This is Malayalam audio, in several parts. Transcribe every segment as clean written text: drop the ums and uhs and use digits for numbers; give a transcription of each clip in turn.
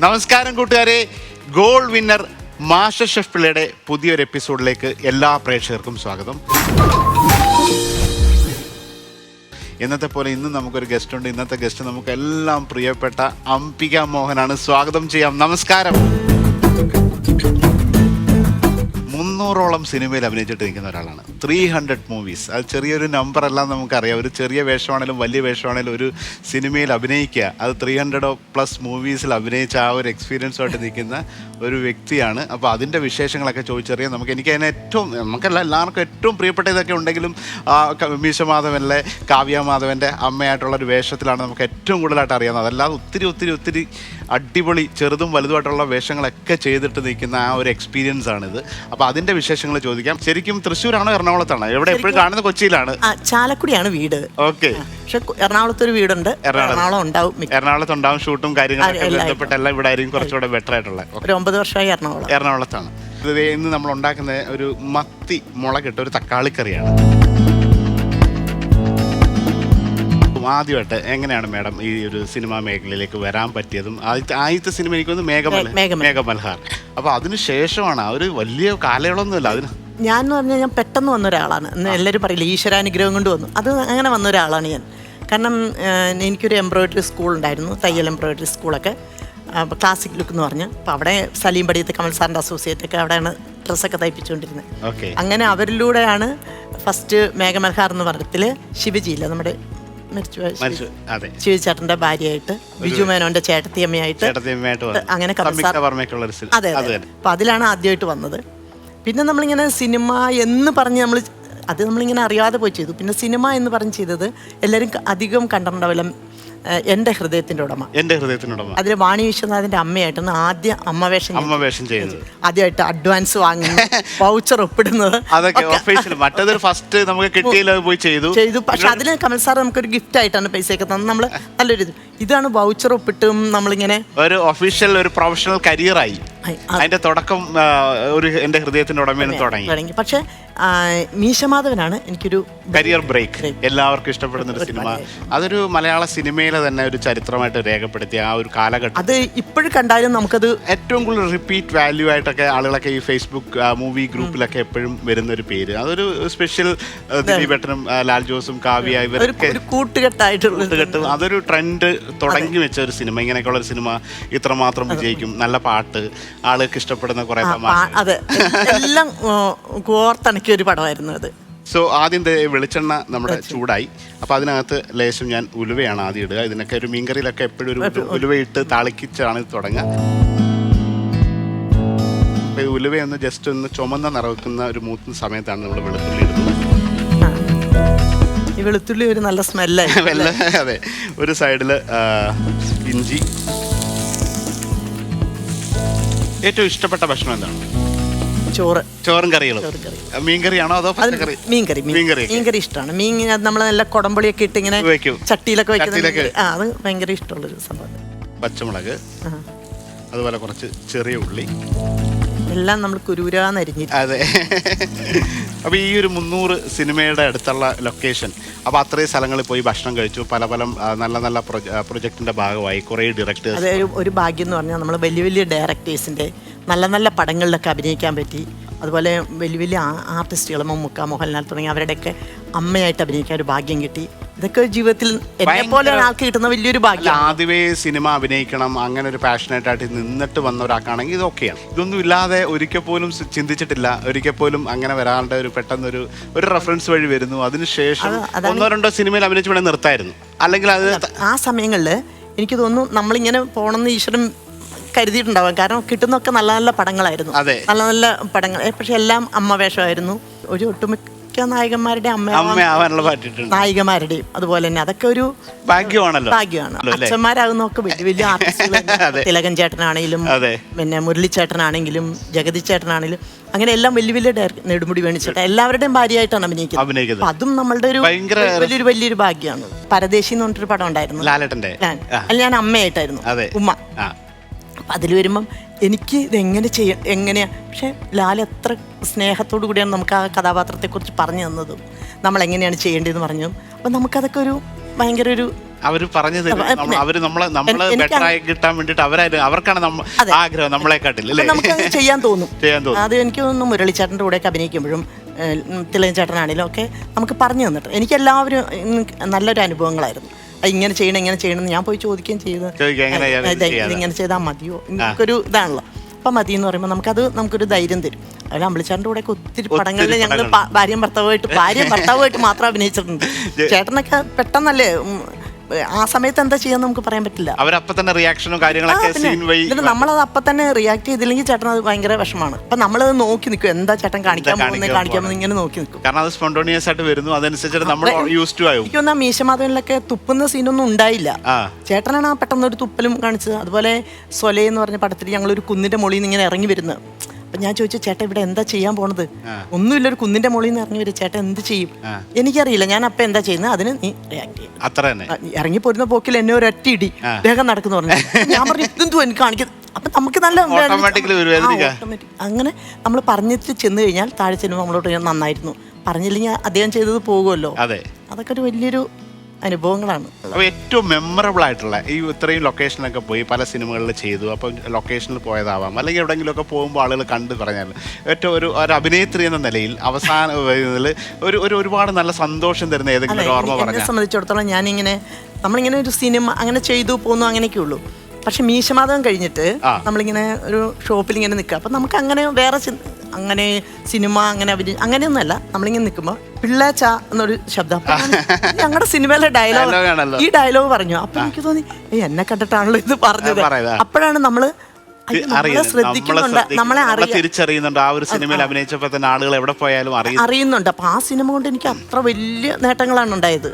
നമസ്കാരം കൂട്ടുകാരെ, ഗോൾഡ് വിന്നർ മാസ്റ്റർ ഷെഫ് പിള്ളയുടെ പുതിയൊരു എപ്പിസോഡിലേക്ക് എല്ലാ പ്രേക്ഷകർക്കും സ്വാഗതം. ഇന്നത്തെ പോലെ ഇന്ന് നമുക്കൊരു ഗസ്റ്റ് ഉണ്ട്. ഇന്നത്തെ ഗസ്റ്റ് നമുക്ക് എല്ലാം പ്രിയപ്പെട്ട അംബിക മോഹനാണ്. സ്വാഗതം ചെയ്യാം. നമസ്കാരം. 300ഓളം സിനിമയിൽ അഭിനയിച്ചിട്ട് നിൽക്കുന്ന ഒരാളാണ്. 300 മൂവീസ്. അത് ചെറിയൊരു നമ്പർ അല്ല, നമുക്കറിയാം. ഒരു ചെറിയ വേഷമാണെങ്കിലും വലിയ വേഷമാണെങ്കിലും ഒരു സിനിമയിൽ അഭിനയിക്കുക, അത് 300+ മൂവീസിൽ അഭിനയിച്ച ആ ഒരു എക്സ്പീരിയൻസുമായിട്ട് നിൽക്കുന്ന ഒരു വ്യക്തിയാണ്. അപ്പോൾ അതിൻ്റെ വിശേഷങ്ങളൊക്കെ ചോദിച്ചറിയാം. എനിക്ക് അതിനെ എല്ലാവർക്കും ഏറ്റവും പ്രിയപ്പെട്ട ഇതൊക്കെ ഉണ്ടെങ്കിലും മീശ മാധവനിലെ കാവ്യ മാധവൻ്റെ അമ്മയായിട്ടുള്ളൊരു വേഷത്തിലാണ് നമുക്ക് ഏറ്റവും കൂടുതലായിട്ട് അറിയാവുന്നത്. അതല്ലാതെ ഒത്തിരി അടിപൊളി ചെറുതും വലുതുമായിട്ടുള്ള വേഷങ്ങളൊക്കെ ചെയ്തിട്ട് നിൽക്കുന്ന ആ ഒരു എക്സ്പീരിയൻസ് ആണിത്. അപ്പോൾ അതിൻ്റെ വിശേഷങ്ങൾ ചോദിക്കാം. ശരിക്കും തൃശ്ശൂരാണോ എറണാകുളത്താണോ? എവിടെ എപ്പോഴും കാണുന്ന? കൊച്ചിയിലാണ്. ചാലക്കുടിയാണ് വീട്. ഓക്കെ. പക്ഷെ എറണാകുളത്തൊരു വീടുണ്ട്. എറണാകുളത്ത് ഉണ്ടാവും. ഷൂട്ടും കാര്യങ്ങളൊക്കെ ബന്ധപ്പെട്ടെല്ലാം ഇവിടെ ആയിരിക്കും കുറച്ചുകൂടെ ബെറ്റർ ആയിട്ടുള്ള. ഒരു 9 വർഷമായി എറണാകുളത്താണ്. ഇന്ന് നമ്മൾ ഉണ്ടാക്കുന്ന ഒരു മത്തി മുളകിട്ട ഒരു തക്കാളിക്കറിയാണ്. ആദ്യമായിട്ട് എങ്ങനെയാണ് മാഡം ഈ ഒരു സിനിമാ മേഖലയിലേക്ക് വരാൻ പറ്റിയതും? ആദ്യത്തെ സിനിമ എനിക്കൊന്ന് മേഘമൽഹാർ. അപ്പോൾ അതിന് ശേഷമാണ്, ആ ഒരു വലിയ കാലയളവൊന്നുമില്ല അതിന്. ഞാൻ പറഞ്ഞാൽ ഞാൻ പെട്ടെന്ന് വന്ന ഒരാളാണ്. എല്ലാവരും പറയില്ല ഈശ്വരാനുഗ്രഹം കൊണ്ട് വന്നു. അത് അങ്ങനെ വന്ന ഒരാളാണ് ഞാൻ. കാരണം എനിക്കൊരു എംബ്രോയിഡറി സ്കൂൾ ഉണ്ടായിരുന്നു, തയ്യൽ എംബ്രോയിഡറി സ്കൂളൊക്കെ, ക്ലാസിക് ലുക്ക് എന്ന് പറഞ്ഞ്. അപ്പോൾ അവിടെ സലീം പടിയത്ത് കമൽ സാറിൻ്റെ അസോസിയേറ്റ് ഒക്കെ അവിടെയാണ് ഡ്രസ്സൊക്കെ തയ്പ്പിച്ചുകൊണ്ടിരുന്നത്. അങ്ങനെ അവരിലൂടെയാണ് ഫസ്റ്റ് മേഘമൽഹാർ എന്ന പടത്തിൽ ശിവജിയില്ല, നമ്മുടെ ശിവചേട്ടന്റെ ഭാര്യയായിട്ട്, ബിജു മേനോന്റെ ചേട്ടത്തിയമ്മയായിട്ട് അങ്ങനെ അതെ. അപ്പൊ അതിലാണ് ആദ്യമായിട്ട് വന്നത്. പിന്നെ നമ്മളിങ്ങനെ സിനിമ എന്ന് പറഞ്ഞ് നമ്മളിങ്ങനെ അറിയാതെ പോയി ചെയ്തു. പിന്നെ സിനിമ എന്ന് പറഞ്ഞ് ചെയ്തത് എല്ലാവരും അധികം കണ്ടിട്ടുണ്ടാവില്ല, എൻ്റെ ഹൃദയത്തിൻ്റെ ഉടമ. അതിൽ വാണി വിശ്വനാഥിന്റെ അമ്മയായിട്ടാണ് ആദ്യം അമ്മ വേഷം ചെയ്യുന്നത്. ആദ്യമായിട്ട് അഡ്വാൻസ് വാങ്ങുന്നത്, വൗച്ചർ ഒപ്പിടുന്നത് ചെയ്തു. പക്ഷെ അതിന് കമൽ സാർ നമുക്കൊരു ഗിഫ്റ്റ് ആയിട്ടാണ് പൈസയൊക്കെ തന്നത്. നമ്മൾ നല്ലൊരു ഇതാണ് വൗച്ചർ ഒപ്പിട്ടും നമ്മളിങ്ങനെ ഒരു ഒഫീഷ്യൽ ഒരു പ്രൊഫഷണൽ കരിയറായി. അതിന്റെ തുടക്കം ഒരു എൻ്റെ ഹൃദയത്തിന്റെ ഉടമയെന്ന് തുടങ്ങി. പക്ഷെ മീശമാധവനാണ് എനിക്കൊരു കരിയർ ബ്രേക്ക്. എല്ലാവർക്കും ഇഷ്ടപ്പെടുന്ന ഒരു സിനിമ. അതൊരു മലയാള സിനിമയിലെ തന്നെ ഒരു ചരിത്രമായിട്ട് രേഖപ്പെടുത്തിയ ആ ഒരു കാലഘട്ടം. അത് ഇപ്പോഴും കണ്ടാലും നമുക്കത് ഏറ്റവും കൂടുതൽ റിപ്പീറ്റ് വാല്യൂ ആയിട്ടൊക്കെ ആളുകളൊക്കെ ഈ ഫേസ്ബുക്ക് മൂവി ഗ്രൂപ്പിലൊക്കെ എപ്പോഴും വരുന്ന ഒരു പേര്. അതൊരു സ്പെഷ്യൽ ദിലീപേട്ടനും ലാൽ ജോസും കാവ്യ ഇവരൊക്കെ കൂട്ടുകെട്ട് അതൊരു ട്രെൻഡ് തുടങ്ങി വെച്ച ഒരു സിനിമ. ഇങ്ങനെയൊക്കെയുള്ള ഒരു സിനിമ ഇത്രമാത്രം വിജയിക്കും, നല്ല പാട്ട്, ആളുകൾക്ക് ഇഷ്ടപ്പെടുന്ന കുറെ എല്ലാം കോർത്തിണക്കിയ ഒരു പടമായിരുന്നു അത്. സോ ആദ്യം വെളിച്ചെണ്ണ നമ്മുടെ ചൂടായി. അപ്പോൾ അതിനകത്ത് ലേശം ഞാൻ ഉലുവയാണ് ആദ്യം ഇടുക. ഇതിനൊക്കെ ഒരു മീൻകറിയിലൊക്കെ എപ്പോഴും ഒരു ഉലുവയിട്ട് താളിക്കിച്ചാണ് ഇത് തുടങ്ങുക. അപ്പോൾ ഈ ഉലുവയൊന്ന് ജസ്റ്റ് ഒന്ന് ചുമന്ന നിറവെക്കുന്ന ഒരു മൂത്തുന്ന സമയത്താണ് നമ്മൾ വെളുത്തുള്ളി ഇടുന്നത്. ഈ വെളുത്തുള്ളി ഒരു നല്ല സ്മെല്ലായി. അതെ. ഒരു സൈഡിൽ ഇഞ്ചി. ഏറ്റവും ഇഷ്ടപ്പെട്ട ഭക്ഷണം എന്താണ്? ചോറും കറികളും. മീൻകറിയാണോ അതോ പച്ചക്കറി? മീൻകറി ഇഷ്ടമാണ്. മീൻ നമ്മൾ നല്ല കുടംപുളിയൊക്കെ ഇട്ട് ഇങ്ങനെ ചട്ടിയിലൊക്കെ വെക്കുന്നത് അത് ഭയങ്കര ഇഷ്ടമുള്ളൊരു സംഭവം. പച്ചമുളക്, അതുപോലെ കുറച്ച് ചെറിയ ഉള്ളി, എല്ലാം നമ്മൾ കുരൂരാന്നരിഞ്ഞു. അതെ. അപ്പോൾ ഈ ഒരു 300 സിനിമയുടെ അടുത്തുള്ള ലൊക്കേഷൻ, അപ്പോൾ അത്രയും സ്ഥലങ്ങളിൽ പോയി ഭക്ഷണം കഴിച്ചു. പല നല്ല പ്രൊജക്ടിൻ്റെ ഭാഗമായി കുറേ ഡയറക്ടേഴ്സ്. അതെ, ഒരു ഭാഗ്യം എന്ന് പറഞ്ഞാൽ നമ്മൾ വലിയ ഡയറക്ടേഴ്സിൻ്റെ നല്ല പടങ്ങളിലൊക്കെ അഭിനയിക്കാൻ പറ്റി. അതുപോലെ വലിയ ആർട്ടിസ്റ്റുകൾ മമ്മൂക്ക, മോഹൻലാൽ തുടങ്ങി അവരുടെയൊക്കെ അമ്മയായിട്ട് അഭിനയിക്കാൻ ഒരു ഭാഗ്യം കിട്ടി. ഇതൊക്കെ ജീവിതത്തിൽ എന്നെപ്പോലെ ഒരാൾക്ക് കിട്ടുന്ന വലിയൊരു ഭാഗ്യം. ആദ്യമേ സിനിമ അഭിനയിക്കണം അങ്ങനെ ഒരു പാഷനേറ്റായിട്ട് നിന്നിട്ട് വന്ന ഒരാൾക്കാണെങ്കിൽ ഇതൊക്കെയാണ്. ഇതൊന്നും ഇല്ലാതെ ഒരിക്കൽ പോലും ചിന്തിച്ചിട്ടില്ല. ഒരിക്കൽ പോലും അങ്ങനെ വരാണ്ട് ഒരു പെട്ടെന്നൊരു റെഫറൻസ് വഴി വരുന്നു. അതിനുശേഷം 1-2 സിനിമയിൽ അഭിനയിച്ച് വേണേൽ നിർത്തായിരുന്നു. അല്ലെങ്കിൽ അത് ആ സമയങ്ങളിൽ എനിക്ക് തോന്നുന്നു നമ്മളിങ്ങനെ പോകണമെന്ന് ഈശ്വരൻ കരുതിയിട്ടുണ്ടാവാം. കാരണം കിട്ടുന്നൊക്കെ നല്ല പടങ്ങളായിരുന്നു, നല്ല പടങ്ങൾ. പക്ഷെ എല്ലാം അമ്മ വേഷമായിരുന്നു. ഒരു ഒട്ടുമിക്ക നായകന്മാരുടെ നായികമാരുടെയും അതുപോലെ തന്നെ അതൊക്കെ ഒരു ഭാഗ്യമാണ്. അച്ഛന്മാരാകുന്നൊക്കെ വലിയ ആർട്ടിസ്റ്റുകൾ, തിലകൻ ചേട്ടനാണെങ്കിലും പിന്നെ മുരളിച്ചേട്ടനാണെങ്കിലും ജഗതി ചേട്ടനാണെങ്കിലും അങ്ങനെ എല്ലാം വലിയ നെടുമുടി വേണിച്ചേട്ടൻ എല്ലാവരുടെയും ഭാര്യയായിട്ടാണ് അഭിനയിക്കുന്നത്. അതും നമ്മളുടെ ഒരു വലിയൊരു ഭാഗ്യമാണ്. പരദേശി എന്ന് പറഞ്ഞിട്ടൊരു പടം ഉണ്ടായിരുന്നു അതിൽ ഞാൻ അമ്മയായിട്ടായിരുന്നു, ഉമ്മ. അപ്പം അതിൽ വരുമ്പം എനിക്ക് ഇതെങ്ങനെ എങ്ങനെയാണ്. പക്ഷേ ലാൽ എത്ര സ്നേഹത്തോടു കൂടിയാണ് നമുക്ക് ആ കഥാപാത്രത്തെക്കുറിച്ച് പറഞ്ഞു തന്നതും നമ്മളെങ്ങനെയാണ് ചെയ്യേണ്ടതെന്ന് പറഞ്ഞു. അപ്പം നമുക്കതൊക്കെ ഭയങ്കര ഒരു അവര് പറഞ്ഞു തരും, അവര് നമ്മള് ബെറ്റർ ആയി കിട്ടാൻ വേണ്ടിട്ട് അവർക്കാണ് ആഗ്രഹം നമ്മളെക്കാട്ടിൽ അല്ലേ? നമുക്ക് ചെയ്യാൻ തോന്നും. അത് എനിക്ക് തോന്നുന്നു മുരളിച്ചേട്ടൻ്റെ കൂടെയൊക്കെ അഭിനയിക്കുമ്പോഴും തിലകൻ ചേട്ടനാണെങ്കിലും ഒക്കെ നമുക്ക് പറഞ്ഞു തന്നിട്ട് എനിക്ക് എല്ലാവരും നല്ലൊരു അനുഭവങ്ങളായിരുന്നു. ഇങ്ങനെ ചെയ്യണം ഇങ്ങനെ ചെയ്യണം എന്ന് ഞാൻ പോയി ചോദിക്കുകയും ചെയ്തു. ഇങ്ങനെ ചെയ്താൽ മതിയോ, എനിക്കൊരു ഇതാണല്ലോ. അപ്പം മതി എന്ന് പറയുമ്പോൾ നമുക്കൊരു ധൈര്യം തരും. അതുപോലെ അമ്പിളിച്ചാറിൻ്റെ കൂടെയൊക്കെ ഒത്തിരി പടങ്ങളിൽ ഞങ്ങൾ ഭാര്യയും ഭർത്താവുമായിട്ട് മാത്രം അഭിനയിച്ചിട്ടുണ്ട്. ചേട്ടനൊക്കെ പെട്ടെന്നല്ലേ ആ സമയത്ത് എന്താ ചെയ്യാന്ന് നമുക്ക് പറയാൻ പറ്റില്ല. അവരപ്പം തന്നെ റിയാക്ഷനും കാര്യങ്ങളൊക്കെ നമ്മളത് അപ്പം തന്നെ റിയാക്ട് ചെയ്തില്ലെങ്കിൽ ചേട്ടൻ അത് ഭയങ്കര വിഷമാണ്. അപ്പൊ നമ്മളത് നോക്കി നിൽക്കും, എന്താ ചേട്ടൻ കാണിക്കാൻ പോകുന്നത് ഇങ്ങനെ നോക്കി നിൽക്കും. കാരണം അത് സ്പോണ്ടോണിയസ് ആയിട്ട് വരുന്നു, അതനുസരിച്ച് നമ്മൾ യൂസ്ഡ് ടു ആവും. എനിക്കൊന്നാ മീശമാധവനിലൊക്കെ തുപ്പുന്ന സീനൊന്നും ഉണ്ടായില്ല. ചേട്ടനാണ് ആ പെട്ടെന്ന് ഒരു തുപ്പലും കാണിച്ചത്. അതുപോലെ സൊലേ എന്ന് പറഞ്ഞ പടത്തിൽ ഞങ്ങൾ ഒരു കുന്നിന്റെ മുകളിൽ നിന്ന് ഇങ്ങനെ ഇറങ്ങി വരുന്നത്. അപ്പൊ ഞാൻ ചോദിച്ചു, ചേട്ടൻ ഇവിടെ എന്താ ചെയ്യാൻ പോണത്? ഒന്നുമില്ല, ഒരു കുന്നിന്റെ മുകളിൽ നിന്ന് ഇറങ്ങി വരും, ചേട്ടൻ എന്ത് ചെയ്യും? എനിക്കറിയില്ല, ഞാൻ അപ്പൊ എന്താ ചെയ്യുന്നത്, അതിന് നീ റിയാക്ട് ചെയ്യും. അത്ര തന്നെ ഇറങ്ങി പോരുന്ന പോക്കിൽ എന്നെ ഒരു ഒറ്റ ഇടി വേഗം നടക്കുന്നു പറഞ്ഞു. ഞാൻ പറഞ്ഞു ഇതെന്തു എനിക്ക് കാണിക്കുന്നത്. അപ്പൊ നമുക്ക് നല്ല അങ്ങനെ നമ്മൾ പറഞ്ഞിട്ട് ചെന്ന് കഴിഞ്ഞാൽ താഴെ ചെല്ലുമ്പോൾ നമ്മളോട് നന്നായിരുന്നു, പറഞ്ഞില്ലെങ്കിൽ അദ്ദേഹം ചെയ്തത് പോകുമല്ലോ. അതൊക്കെ ഒരു വലിയൊരു അനുഭവങ്ങളാണ്. അപ്പോൾ ഏറ്റവും മെമ്മറബിൾ ആയിട്ടുള്ള ഈ ഇത്രയും ലൊക്കേഷനിലൊക്കെ പോയി പല സിനിമകളിൽ ചെയ്തു, അപ്പം ലൊക്കേഷനിൽ പോയതാവാം, അല്ലെങ്കിൽ എവിടെയെങ്കിലുമൊക്കെ പോകുമ്പോൾ ആളുകൾ കണ്ട് പറഞ്ഞാൽ ഏറ്റവും ഒരു അഭിനേത്രി എന്ന നിലയിൽ അവസാനം ഒരുപാട് നല്ല സന്തോഷം തരുന്ന ഏതെങ്കിലും ഒരു ഓർമ്മ പറഞ്ഞാൽ. എന്നെ സംബന്ധിച്ചിടത്തോളം നമ്മളിങ്ങനെ ഒരു സിനിമ അങ്ങനെ ചെയ്തു പോകുന്നു, അങ്ങനെയൊക്കെ ഉള്ളൂ. പക്ഷെ മീശമാധവൻ കഴിഞ്ഞിട്ട് നമ്മളിങ്ങനെ ഒരു ഷോപ്പിൽ ഇങ്ങനെ നിൽക്കുക. അപ്പം നമുക്ക് അങ്ങനെ വേറെ അങ്ങനെ സിനിമ അങ്ങനെ അങ്ങനെയൊന്നുമല്ല. നമ്മളിങ്ങനെ നിൽക്കുമ്പോൾ പിള്ളേച്ച എന്നൊരു ശബ്ദം ഞങ്ങളുടെ സിനിമയിലെ ഡയലോഗ്, ഈ ഡയലോഗ് പറഞ്ഞു. അപ്പൊ എനിക്ക് തോന്നി എന്നെ കണ്ടിട്ടാണല്ലോ ഇത് പറഞ്ഞത്. അപ്പോഴാണ് നമ്മള് ശ്രദ്ധിക്കുന്നുണ്ട്, നമ്മളെ തിരിച്ചറിയുന്നുണ്ട്. ആ ഒരു സിനിമയിൽ അഭിനയിച്ചപ്പോൾ തന്നെ ആളുകൾ എവിടെ പോയാലും അറിയുന്നുണ്ട്. അപ്പൊ ആ സിനിമ കൊണ്ട് എനിക്ക് അത്ര വലിയ നേട്ടങ്ങളാണ് ഉണ്ടായത്.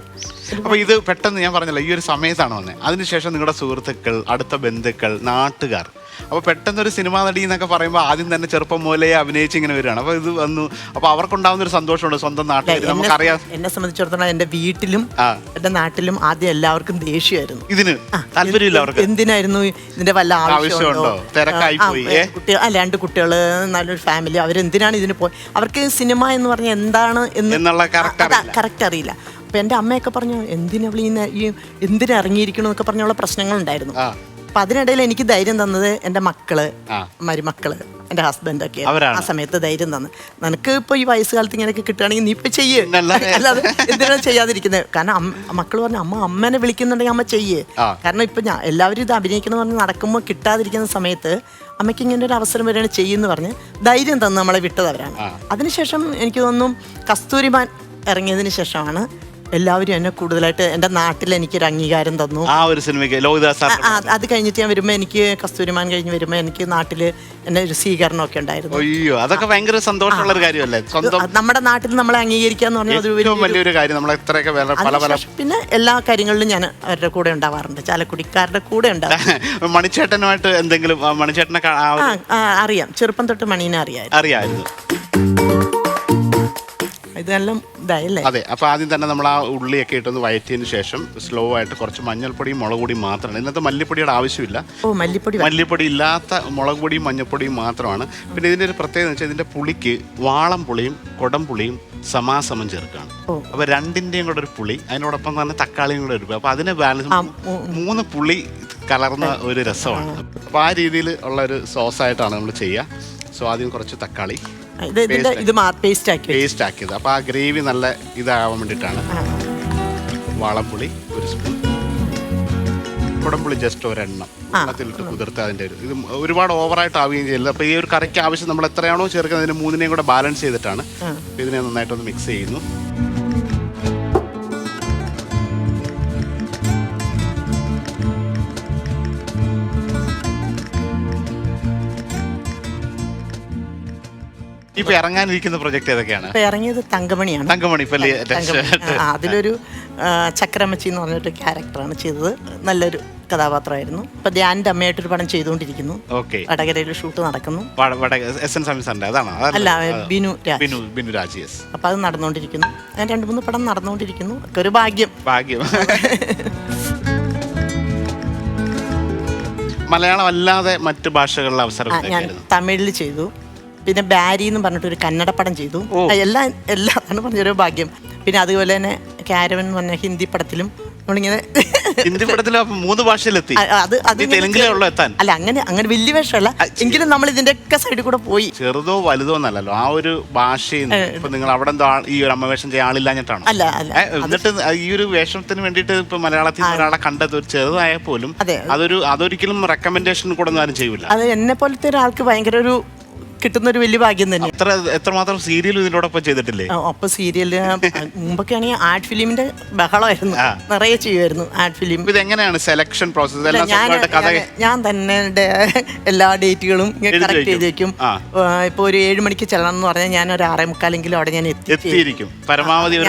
അപ്പോൾ ഇത് പെട്ടെന്ന് ഞാൻ പറഞ്ഞല്ലോ ഈ ഒരു സമയത്താണ് വന്നത്. അതിനുശേഷം നിങ്ങളുടെ സുഹൃത്തുക്കൾ, അടുത്ത ബന്ധുക്കൾ, നാട്ടുകാർ, അപ്പോൾ പെട്ടെന്നൊരു സിനിമാ നടി എന്നൊക്കെ പറയുമ്പോൾ ആദ്യം തന്നെ ചെറുപ്പം മൂലയെ അഭിനയിച്ച് ഇങ്ങനെ വരികയാണ്. അപ്പോൾ ഇത് വന്നു, അപ്പോൾ അവർക്കുണ്ടാവുന്ന ഒരു സന്തോഷമുണ്ട് സ്വന്തം നാട്ടിൽ. നമുക്കറിയാം, എന്നെ സംബന്ധിച്ചിടത്തോളം എൻ്റെ വീട്ടിലും എൻ്റെ നാട്ടിലും ആദ്യം എല്ലാവർക്കും ദേഷ്യമായിരുന്നു. ഇതിന് താല്പര്യമില്ല അവർക്ക്. എന്തിനായിരുന്നു ഇതിന്റെ വല്ല ആവശ്യമുണ്ടോ, തിരക്കായി പോയി. രണ്ട് കുട്ടികൾ, നല്ലൊരു ഫാമിലി, അവരെന്തിനാണ് ഇതിന് പോയി, അവർക്ക് സിനിമ എന്ന് പറഞ്ഞാൽ എന്താണ് എന്നുള്ള കറക്റ്റ് അറിയില്ല. അപ്പം എൻ്റെ അമ്മയൊക്കെ പറഞ്ഞു എന്തിനാ ഇറങ്ങിയിരിക്കണമെന്നൊക്കെ പറഞ്ഞുള്ള പ്രശ്നങ്ങളുണ്ടായിരുന്നു. അപ്പം അതിനിടയിൽ എനിക്ക് ധൈര്യം തന്നത് എൻ്റെ മക്കള്, മരുമക്കള്, എൻ്റെ ഹസ്ബൻഡൊക്കെ ആ സമയത്ത് ധൈര്യം തന്നു. നിനക്ക് ഇപ്പോൾ ഈ വയസ്സുകാലത്ത് ഇങ്ങനെയൊക്കെ കിട്ടുകയാണെങ്കിൽ നീ ഇപ്പം ചെയ്യേ, അല്ലാതെ എന്തിനാണ് ചെയ്യാതിരിക്കുന്നത്? കാരണം മക്കൾ പറഞ്ഞു അമ്മേനെ വിളിക്കുന്നുണ്ടെങ്കിൽ അമ്മ ചെയ്യേ. കാരണം ഇപ്പം എല്ലാവരും ഇത് അഭിനയിക്കണം പറഞ്ഞ് നടക്കുമ്പോൾ കിട്ടാതിരിക്കുന്ന സമയത്ത് അമ്മയ്ക്ക് ഇങ്ങനെ ഒരു അവസരം വരികയാണ് ചെയ്യുമെന്ന് പറഞ്ഞ് ധൈര്യം തന്ന് നമ്മളെ വിട്ടതവരാണ്. അതിനുശേഷം എനിക്ക് തോന്നുന്നു കസ്തൂരിമാൻ ഇറങ്ങിയതിന് ശേഷമാണ് എല്ലാവരും എന്നെ കൂടുതലായിട്ട് എൻ്റെ നാട്ടിൽ എനിക്കൊരു അംഗീകാരം തന്നു. ആ ഒരു സിനിമയ്ക്ക് അത് കഴിഞ്ഞിട്ട് ഞാൻ വരുമ്പോൾ എനിക്ക് കസ്തൂരിമാൻ കഴിഞ്ഞ് വരുമ്പോൾ എനിക്ക് നാട്ടിൽ എന്നെ ഒരു സ്വീകരണമൊക്കെ ഉണ്ടായിരുന്നു. അയ്യോ, അതൊക്കെ ഭയങ്കര സന്തോഷമുള്ള ഒരു കാര്യമല്ലേ? നമ്മുടെ നാട്ടിൽ നമ്മളെ അംഗീകരിക്കാന്ന് പറഞ്ഞാൽ വലിയൊരു കാര്യം. പിന്നെ എല്ലാ കാര്യങ്ങളിലും ഞാൻ അവരുടെ കൂടെ ഉണ്ടാവാറുണ്ട്, ചാലക്കുടിക്കാരുടെ കൂടെ ഉണ്ടാവും. മണിച്ചേട്ടനുമായിട്ട് എന്തെങ്കിലും? മണിച്ചേട്ടനെ അറിയാം, ചെറുപ്പം തൊട്ട് മണീനെ അറിയാമായിരുന്നു. ഇതെല്ലാം ഇതായല്ലേ? അതെ. അപ്പോൾ ആദ്യം തന്നെ നമ്മൾ ആ ഉള്ളിയൊക്കെ ഇട്ടൊന്ന് വയറ്റിയതിന് ശേഷം സ്ലോ ആയിട്ട് കുറച്ച് മഞ്ഞൾപ്പൊടിയും മുളക് പൊടിയും മാത്രമാണ്. ഇന്നത്തെ മല്ലിപ്പൊടിയുടെ ആവശ്യമില്ല. മല്ലിപ്പൊടി ഇല്ലാത്ത മുളക് പൊടിയും മഞ്ഞൾപ്പൊടിയും മാത്രമാണ്. പിന്നെ ഇതിൻ്റെ ഒരു പ്രത്യേകത എന്ന് വെച്ചാൽ ഇതിൻ്റെ പുളിക്ക് വാളം പുളിയും കൊടംപുളിയും സമാസമം ചേർക്കുകയാണ്. അപ്പോൾ രണ്ടിൻ്റെയും കൂടെ ഒരു പുളി, അതിനോടൊപ്പം തന്നെ തക്കാളിയും കൂടെ എടുക്കുക. അപ്പോൾ അതിനെ ബാലൻസ് 3 പുളി കലർന്ന ഒരു രസമാണ്. അപ്പോൾ ആ രീതിയിൽ ഉള്ള ഒരു സോസായിട്ടാണ് നമ്മൾ ചെയ്യുക. സോ ആദ്യം കുറച്ച് തക്കാളി പേസ്റ്റ് ആക്കിയത്. അപ്പോൾ ആ ഗ്രേവി നല്ല ഇതാവാൻ വേണ്ടിയിട്ടാണ്. വാളംപുളി 1 സ്പൂൺ, കുടംപുളി ജസ്റ്റ് ഒരെണ്ണം അതിലിട്ട് കുതിർത്ത് അതിൻ്റെ ഇത് ഒരുപാട് ഓവറായിട്ട് ആവുകയും ചെയ്യില്ല. അപ്പോൾ ഈ ഒരു കറിക്ക് ആവശ്യം നമ്മൾ എത്രയാണോ ചേർക്കുന്നത് അതിന് 3നെയും കൂടെ ബാലൻസ് ചെയ്തിട്ടാണ്. ഇതിനെ നന്നായിട്ടൊന്ന് മിക്സ് ചെയ്യുന്നു. ഇപ്പൊ ഇറങ്ങാനിരിക്കുന്ന പ്രൊജക്ട് ഏതൊക്കെയാണ്? ഇറങ്ങിയത് തങ്കമണിയാണ്. തങ്കമണി അതിലൊരു ചക്രമച്ചി എന്ന് പറഞ്ഞൊരു ക്യാരക്ടറാണ് ചെയ്തത്. നല്ലൊരു കഥാപാത്രമായിരുന്നു. ഇപ്പൊ ധ്യാനിന്റെ അമ്മയായിട്ടൊരു പടം ചെയ്തുകൊണ്ടിരിക്കുന്നു. വടകരയിൽ ഷൂട്ട് നടക്കുന്നു. അല്ല, ബിനു രാജ്. അപ്പൊ അത് നടന്നുകൊണ്ടിരിക്കുന്നു. 2-3 പടം നടന്നുകൊണ്ടിരിക്കുന്നു. ഒക്കെ ഒരു ഭാഗ്യം. മലയാളം അല്ലാതെ മറ്റു ഭാഷകളിലെ അവസരം ഞാൻ തമിഴിൽ ചെയ്തു, പിന്നെ ബാരി എന്ന് പറഞ്ഞിട്ടൊരു കന്നഡ പടം ചെയ്തു. എല്ലാം പറഞ്ഞൊരു ഭാഗ്യം. പിന്നെ അതുപോലെ തന്നെ കാരവൻ എന്ന് പറഞ്ഞ ഹിന്ദി പടത്തിലും നമ്മളിങ്ങനെ ഹിന്ദി പടത്തിലും 3 ഭാഷയിലെത്തി. തെലുങ്കിലുള്ള എത്താൻ അല്ല, അങ്ങനെ വലിയ വേഷമല്ല, എങ്കിലും നമ്മൾ ഇതിന്റെയൊക്കെ സൈഡിൽ കൂടെ പോയി. ചെറുതോ വലുതോ എന്നല്ലല്ലോ, ആ ഒരു ഭാഷയിൽ ഇപ്പൊ നിങ്ങൾ അവിടെ എന്തോ ഈ ഒരു അമ്മവേഷം ചെയ്യാൻ ആളില്ലാഞ്ഞിട്ടാണ്. അല്ല, എന്നിട്ട് ഈ ഒരു വേഷത്തിന് വേണ്ടിയിട്ട് ഇപ്പൊ മലയാളത്തിൽ ഒരാളെ കണ്ടത് ഒരു ചെറുതായാൽ പോലും അതൊരിക്കലും റെക്കമെൻഡേഷൻ കൂടെ ഒന്നും ആരും ചെയ്യൂല. അത് എന്നെ പോലത്തെ ഒരാൾക്ക് ഭയങ്കര ഒരു കിട്ടുന്ന ഒരു വലിയ ഭാഗ്യം തന്നെ. എത്രമാത്രം സീരിയൽ ഇതിനോടൊപ്പം ചെയ്തിട്ടില്ലേ? അപ്പൊ സീരിയല് മുമ്പൊക്കെ ആണെങ്കിൽ ആഡ് ഫിലിമിന്റെ ബഹളമായിരുന്നു, നിറയെ ചെയ്യുമായിരുന്നു ആഡ് ഫിലിം. ഇതെങ്ങനെയാണ് സെലക്ഷൻ പ്രോസസ്? ഞാൻ തന്നെ എല്ലാ ഡേറ്റുകളും കറക്റ്റ് ചെയ്ത് വെക്കും. ഇപ്പൊ ഒരു 7 മണിക്ക് ചെല്ലണം എന്ന് പറഞ്ഞാൽ ഞാൻ ഒരു 6:45 അവിടെ ഞാൻ എത്തിയിരിക്കും. പരമാവധി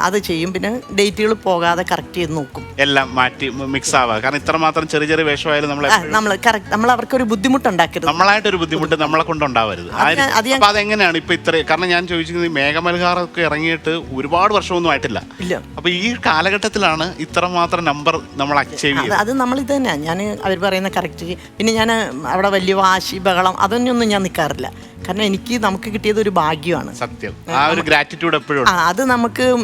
അത് ചെയ്യും. പിന്നെ ഡേറ്റുകൾ പോകാതെ കറക്റ്റ് ചെയ്ത് നോക്കും, എല്ലാം മാറ്റി മിക്സ് ആവാ. കാരണം ഇത്രമാത്രം ചെറിയ ചെറിയ വേഷമായാലും നമ്മൾ അവർക്കൊരു ബുദ്ധിമുട്ടുണ്ടാക്കരുത്, നമ്മളായിട്ടൊരു ബുദ്ധിമുട്ട് നമ്മളെ ഉണ്ടാവരുത്. അപ്പൊ അതെങ്ങനെയാണ് ഇപ്പൊ ഇത്ര? കാരണം ഞാൻ ചോദിച്ചത് മേഘമൽഹാറൊക്കെ ഇറങ്ങിയിട്ട് ഒരുപാട് വർഷമൊന്നും ആയിട്ടില്ല. അപ്പൊ ഈ കാലഘട്ടത്തിലാണ് ഇത്രമാത്രം നമ്പർ നമ്മൾ അച്ചീവ് ചെയ്യുന്നത്. അത് നമ്മൾ ഇത് തന്നെ, ഞാൻ അവർ പറയുന്ന കറക്റ്റ്. പിന്നെ ഞാൻ അവിടെ വലിയ വാശി ബഹളം അതൊന്നും ഞാൻ നിൽക്കാറില്ല. കാരണം നമുക്ക് കിട്ടിയത് ഒരു ഭാഗ്യമാണ്. സത്യം, ആ ഒരു ഗ്രാറ്റിറ്റ്യൂഡ് എപ്പോഴും അത്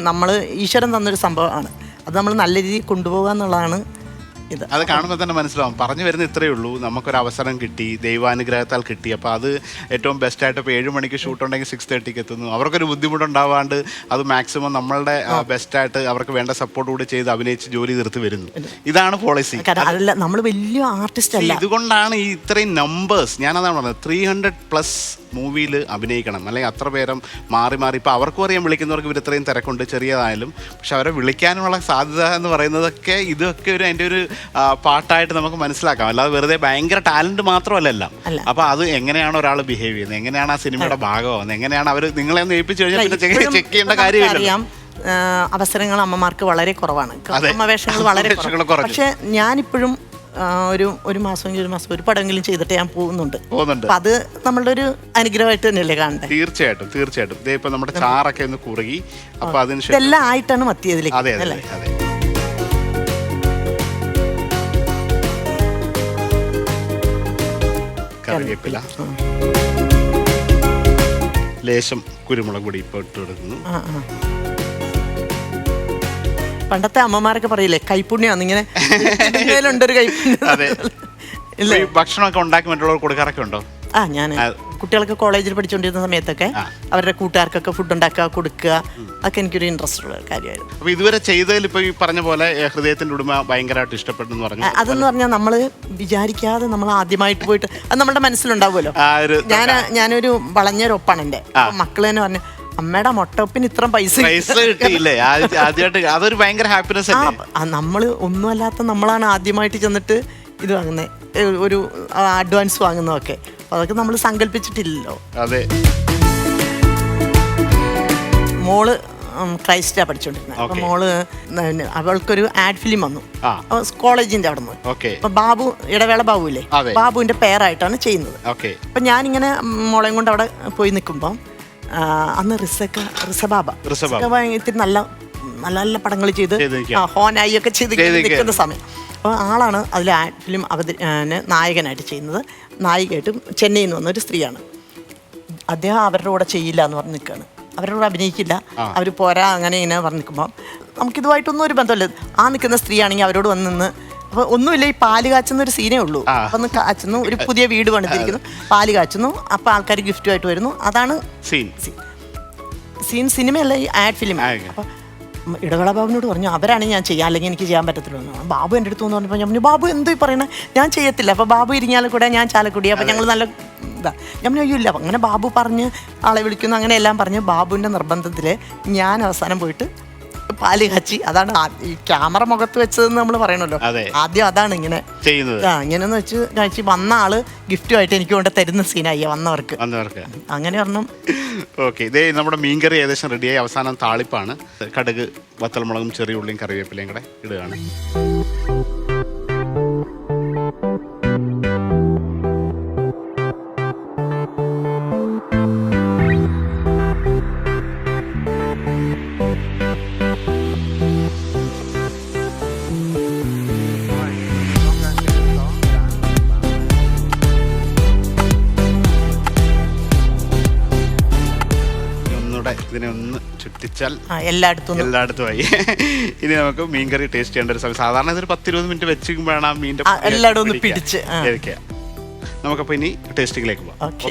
നമ്മൾ ഈശ്വരൻ തന്നൊരു സംഭവമാണ്. അത് നമ്മൾ നല്ല രീതിയിൽ കൊണ്ടുപോകുക എന്നുള്ളതാണ്. അത് കാണുമ്പോൾ തന്നെ മനസ്സിലാവും. പറഞ്ഞു വരുന്ന ഇത്രയേ ഉള്ളൂ, നമുക്കൊരു അവസരം കിട്ടി, ദൈവാനുഗ്രഹത്താൽ കിട്ടി. അപ്പോൾ അത് ഏറ്റവും ബെസ്റ്റായിട്ട് ഇപ്പോൾ 7 മണിക്ക് ഷൂട്ട് ഉണ്ടെങ്കിൽ 6:30 എത്തുന്നു. അവർക്കൊരു ബുദ്ധിമുട്ടുണ്ടാവാണ്ട് അത് മാക്സിമം നമ്മളുടെ ബെസ്റ്റായിട്ട് അവർക്ക് വേണ്ട സപ്പോർട്ട് കൂടി ചെയ്ത് അഭിനയിച്ച് ജോലി തീർത്ത് വരുന്നു. ഇതാണ് പോളിസി. നമ്മൾ വലിയ ആർട്ടിസ്റ്റ് അല്ല. ഇതുകൊണ്ടാണ് ഈ ഇത്രയും നമ്പേഴ്സ്. ഞാനതാണ് പറഞ്ഞത്, 300+ മൂവിയിൽ അഭിനയിക്കണം, അല്ലെങ്കിൽ അത്ര പേരും മാറി മാറി. ഇപ്പോൾ അവർക്കും അറിയാം, വിളിക്കുന്നവർക്ക് ഇവർ ഇത്രയും തിരക്കുണ്ട് ചെറിയതായാലും. പക്ഷെ അവരെ വിളിക്കാനുള്ള സാധ്യത എന്ന് പറയുന്നതൊക്കെ ഇതൊക്കെ അതിൻ്റെ ഒരു പാട്ടായിട്ട് നമുക്ക് മനസ്സിലാക്കാം. അല്ലാതെ വെറുതെ ഭയങ്കര ടാലന്റ് മാത്രമല്ല. അപ്പൊ അത് എങ്ങനെയാണ് ഒരാൾ ബിഹേവ് ചെയ്യുന്നത്, എങ്ങനെയാണ് ആ സിനിമയുടെ ഭാഗമാകുന്നത്, എങ്ങനെയാണ് അവർ നിങ്ങളെ ഒന്ന് ഏൽപ്പിച്ചു കഴിഞ്ഞാൽ പിന്നെ ചെക്ക് ചെയ്യേണ്ട കാര്യമില്ല. അവസരങ്ങൾ അമ്മമാർക്ക് വളരെ കുറവാണ്, വേഷങ്ങൾ വളരെ കുറവ്. പക്ഷെ ഞാനിപ്പോഴും ഒരു മാസം ഒരു പടമെങ്കിലും ചെയ്തിട്ട് ഞാൻ പോകുന്നുണ്ട്. അത് നമ്മളുടെ ഒരു അനുഗ്രഹമായിട്ട് തന്നെയല്ലേ കാണണ്ടേ? തീർച്ചയായിട്ടും തീർച്ചയായിട്ടും. ഇപ്പൊ നമ്മുടെ ചാറൊക്കെ ഒന്ന് കുറുകി, അപ്പൊ അതിന് ഇതെല്ലാം ആയിട്ടാണ് മത്തിയതിലേക്ക്. അതെ അല്ലേ? അതെ. കറിവേപ്പില, ലേശം കുരുമുളക് പൊടി ഇപ്പോൾ ഇട്ട് കൊടുക്കുന്നു. പണ്ടത്തെ അമ്മമാരൊക്കെ പറയില്ലേ, കൈപ്പുണ്യാണ് ഇങ്ങനെ ഉണ്ടൊരു കൈപ്പുണ്യം. ഭക്ഷണമൊക്കെ ഉണ്ടാക്കി മറ്റുള്ളവർ കൊടുക്കാറൊക്കെ ഉണ്ടോ? ഞാൻ കുട്ടികൾക്ക് കോളേജിൽ പഠിച്ചുകൊണ്ടിരുന്ന സമയത്തൊക്കെ അവരുടെ കൂട്ടുകാർക്കൊക്കെ ഫുഡ് ഉണ്ടാക്കുക, കൊടുക്കുക, അതൊക്കെ എനിക്കൊരു ഇൻട്രസ്റ്റ് ഉള്ള കാര്യമായിരുന്നു. അപ്പോൾ ഇതുവരെ ചെയ്തതിൽ ഇപ്പോൾ ഈ പറഞ്ഞ പോലെ ഹൃദയത്തിൻ്റെ ഉടമ ഭയങ്കരമായിട്ട് ഇഷ്ടപ്പെട്ടെന്ന് പറഞ്ഞു. അതെന്ന് പറഞ്ഞാൽ നമ്മൾ വിചാരിക്കാതെ നമ്മൾ ആദ്യമായിട്ട് പോയിട്ട് അത് നമ്മുടെ മനസ്സിലുണ്ടാവുമല്ലോ. ഞാനൊരു വളഞ്ഞൊരൊപ്പാണ് എൻ്റെ മക്കൾ തന്നെ പറഞ്ഞു, അമ്മയുടെ മൊട്ടൊപ്പിന് ഇത്ര പൈസ കിട്ടിയില്ലേ ആദ്യമായിട്ട്. അതൊരു ഭയങ്കര ഹാപ്പിനെസ്. നമ്മൾ ഒന്നുമല്ലാത്ത നമ്മളാണ് ആദ്യമായിട്ട് ചെന്നിട്ട് ഇത് വാങ്ങുന്നത്, ഒരു അഡ്വാൻസ് വാങ്ങുന്നതൊക്കെ. അതൊക്കെ നമ്മൾ സങ്കല്പിച്ചിട്ടില്ലല്ലോ. അതെ. മോള് ക്രൈസ്റ്റാ പഠിച്ചോണ്ടിരുന്നത്. അപ്പൊ മോള് അവൾക്കൊരു ആഡ് ഫിലിം വന്നു കോളേജിന്റെ അവിടെ നിന്ന്. അപ്പൊ ബാബു, ഇടവേള ബാബു ഇല്ലേ, ബാബുവിന്റെ പേരായിട്ടാണ് ചെയ്യുന്നത്. അപ്പൊ ഞാനിങ്ങനെ മോളെയും കൊണ്ട് അവിടെ പോയി നിൽക്കുമ്പോൾ അന്ന് ഋഷബാബ ഇത്തിരി നല്ല നല്ല നല്ല പടങ്ങൾ ചെയ്ത് ഹോനായി ഒക്കെ ചെയ്ത് നിൽക്കുന്ന സമയം. അപ്പോൾ ആളാണ് അതിൽ ആഡ് ഫിലിം നായകനായിട്ട് ചെയ്യുന്നത്. നായികയായിട്ട് ചെന്നൈയിൽ നിന്ന് വന്ന ഒരു സ്ത്രീയാണ്. അദ്ദേഹം അവരുടെ കൂടെ ചെയ്യില്ല എന്ന് പറഞ്ഞ് നിൽക്കുകയാണ്, അവരുടെ കൂടെ അഭിനയിക്കില്ല, അവർ പോരാ, അങ്ങനെ ഇങ്ങനെ പറഞ്ഞ് നിൽക്കുമ്പോൾ നമുക്കിതുമായിട്ടൊന്നും ഒരു ബന്ധമില്ല. ആ നിൽക്കുന്ന സ്ത്രീയാണെങ്കിൽ അവരോട് വന്ന് നിന്ന്, അപ്പോൾ ഒന്നുമില്ല, ഈ പാല് കാച്ചുന്ന ഒരു സീനേ ഉള്ളൂ. അപ്പം ഒന്ന് കാച്ചുന്നു, ഒരു പുതിയ വീട് പണിതിരിക്കുന്നു, പാല് കാച്ചുന്നു, അപ്പോൾ ആൾക്കാർ ഗിഫ്റ്റുമായിട്ട് വരുന്നു. അതാണ് സീൻ. സിനിമയല്ല, ഈ ആഡ് ഫിലിം. അപ്പോൾ ഇടവേള ബാബുവിനോട് പറഞ്ഞു, അവരാണ് ഞാൻ ചെയ്യാം, അല്ലെങ്കിൽ എനിക്ക് ചെയ്യാൻ പറ്റത്തില്ല. ബാബു എൻ്റെ അടുത്ത് എന്ന് പറഞ്ഞപ്പോൾ ഞാൻ പറഞ്ഞു, ബാബു എന്തോ പറയണേ, ഞാൻ ചെയ്യത്തില്ല. അപ്പോൾ ബാബു ഇരിഞ്ഞാലും കൂടെ ഞാൻ ചാലക്കുടി, അപ്പോൾ ഞങ്ങൾ നല്ല ഇതാ. ഞാൻ പറഞ്ഞു, അയ്യോ ഇല്ല. അങ്ങനെ ബാബു പറഞ്ഞ് ആളെ വിളിക്കുന്നു, അങ്ങനെ എല്ലാം പറഞ്ഞ് ബാബുവിൻ്റെ നിർബന്ധത്തിൽ ഞാൻ അവസാനം പോയിട്ട് പാല് കാച്ചി. അതാണ് ഈ ക്യാമറ മുഖത്ത് വെച്ചതെന്ന് നമ്മൾ പറയണല്ലോ, ആദ്യം അതാണ് ഇങ്ങനെ ചെയ്യുന്നത്. ഇങ്ങനെന്ന് വെച്ച് കഴിച്ച് വന്ന ആള് ഗിഫ്റ്റുമായിട്ട് എനിക്ക് കൊണ്ട് തരുന്ന സീനായി വന്നവർക്ക്. അങ്ങനെ പറഞ്ഞു. ഓക്കെ, ഇതേ നമ്മുടെ മീൻകറി ഏകദേശം റെഡിയായി. അവസാനം താളിപ്പാണ്. കടുക്, വത്തൽമുളകും ചെറിയ ഉള്ളിയും കറിവേപ്പിലയും കൂടെ ഇടുകയാണ്. ഇതിനെ ഒന്ന് ചുറ്റിച്ചാൽ എല്ലായിടത്തും ആയി. ഇനി നമുക്ക് മീൻകറി ടേസ്റ്റ് ചെയ്യേണ്ട ഒരു സമയം. സാധാരണ ഇതൊരു 10-20 മിനിറ്റ് വെച്ചിരിക്കുമ്പോഴാണ് ആ മീൻ്റെ എല്ലായിടവും പിടിച്ച് നമുക്കപ്പോൾ ഇനി ടേസ്റ്റിങ്ങിലേക്ക് പോകാം. ഓക്കെ.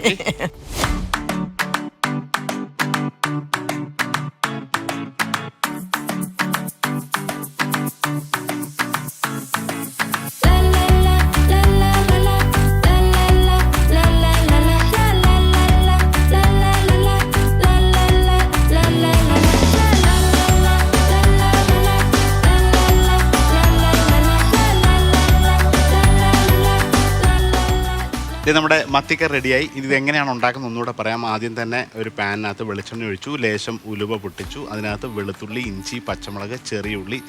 ഇത് നമ്മുടെ മത്തിക്കറി റെഡിയായി. ഇത് എങ്ങനെയാണ് ഉണ്ടാക്കുന്നത് ഒന്നുകൂടെ പറയാം. ആദ്യം തന്നെ ഒരു പാനിനകത്ത് വെളിച്ചെണ്ണ ഒഴിച്ചു, ലേശം ഉലുവ പൊട്ടിച്ചു, അതിനകത്ത് വെളുത്തുള്ളി, ഇഞ്ചി, പച്ചമുളക്, ചെറിയ ഉള്ളി